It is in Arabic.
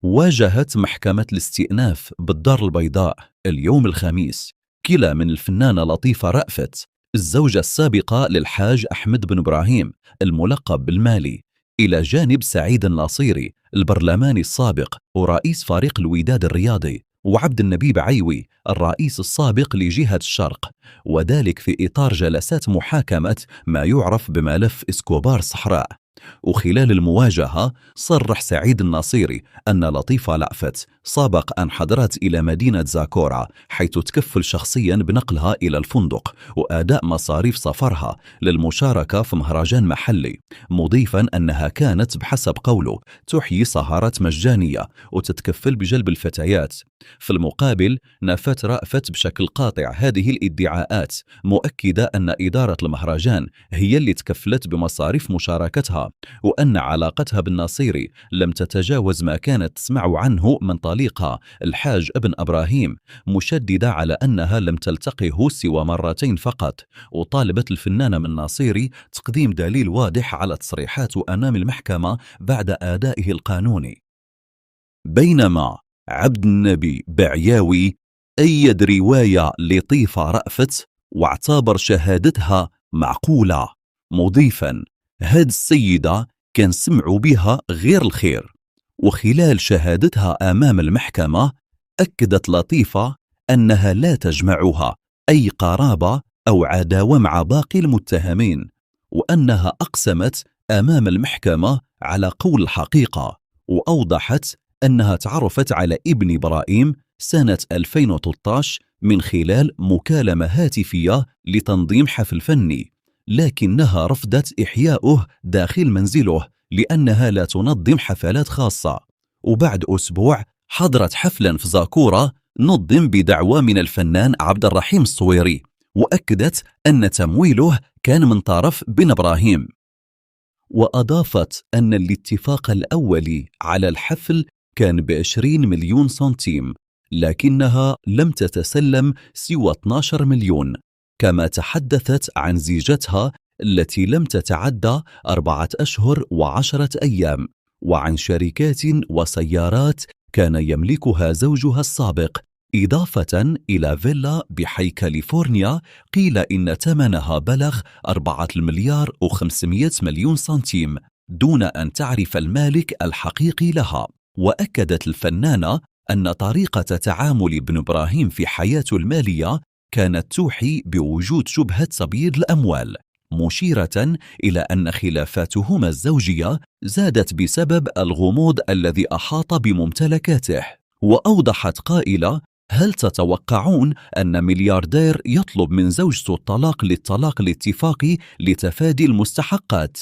واجهت محكمة الاستئناف بالدار البيضاء اليوم الخميس كلا من الفنانة لطيفة رأفت الزوجة السابقة للحاج أحمد بن إبراهيم الملقب بالمالي، إلى جانب سعيد الناصيري البرلماني السابق ورئيس فريق الوداد الرياضي، وعبد النبي بعيوي الرئيس السابق لجهة الشرق، وذلك في إطار جلسات محاكمة ما يعرف بملف إسكوبار صحراء. وخلال المواجهة صرح سعيد الناصيري أن لطيفة رأفت سبق أن حضرت إلى مدينة زاكورا، حيث تكفل شخصيا بنقلها إلى الفندق وأداء مصاريف سفرها للمشاركة في مهرجان محلي، مضيفا أنها كانت بحسب قوله تحيي سهرات مجانية وتتكفل بجلب الفتيات. في المقابل نفت رأفت بشكل قاطع هذه الادعاءات، مؤكدة أن إدارة المهرجان هي اللي تكفلت بمصاريف مشاركتها، وأن علاقتها بالناصيري لم تتجاوز ما كانت تسمع عنه من طليقها الحاج ابن إبراهيم، مشددة على أنها لم تلتقيه سوى مرتين فقط، وطالبت الفنانة من الناصيري تقديم دليل واضح على تصريحاته أمام المحكمة بعد أدائه القانوني. بينما عبد النبي بعياوي أيد رواية لطيفة رأفت واعتبر شهادتها معقولة، مضيفا هاد السيدة كان سمعوا بها غير الخير. وخلال شهادتها أمام المحكمة أكدت لطيفة أنها لا تجمعها أي قرابة أو عداوة مع باقي المتهمين، وأنها أقسمت أمام المحكمة على قول الحقيقة، وأوضحت أنها تعرفت على ابن إبراهيم سنة 2013 من خلال مكالمة هاتفية لتنظيم حفل فني، لكنها رفضت إحياؤه داخل منزله لأنها لا تنظم حفلات خاصة. وبعد أسبوع حضرت حفلا في زاكورا نظم بدعوى من الفنان عبد الرحيم الصويري، وأكدت أن تمويله كان من طرف بن إبراهيم. وأضافت أن الاتفاق الأولي على الحفل كان ب20 مليون سنتيم، لكنها لم تتسلم سوى 12 مليون، كما تحدثت عن زيجتها التي لم تتعدى 4 أشهر و10 أيام، وعن شركات وسيارات كان يملكها زوجها السابق، إضافة إلى فيلا بحي كاليفورنيا قيل إن ثمنها بلغ 4 مليار و500 مليون سنتيم، دون أن تعرف المالك الحقيقي لها. وأكدت الفنانة أن طريقة تعامل ابن إبراهيم في حياته المالية كانت توحي بوجود شبهة تبييض الأموال، مشيرة إلى أن خلافاتهما الزوجية زادت بسبب الغموض الذي أحاط بممتلكاته. وأوضحت قائلة: هل تتوقعون أن ملياردير يطلب من زوجته الطلاق للطلاق الاتفاقي لتفادي المستحقات؟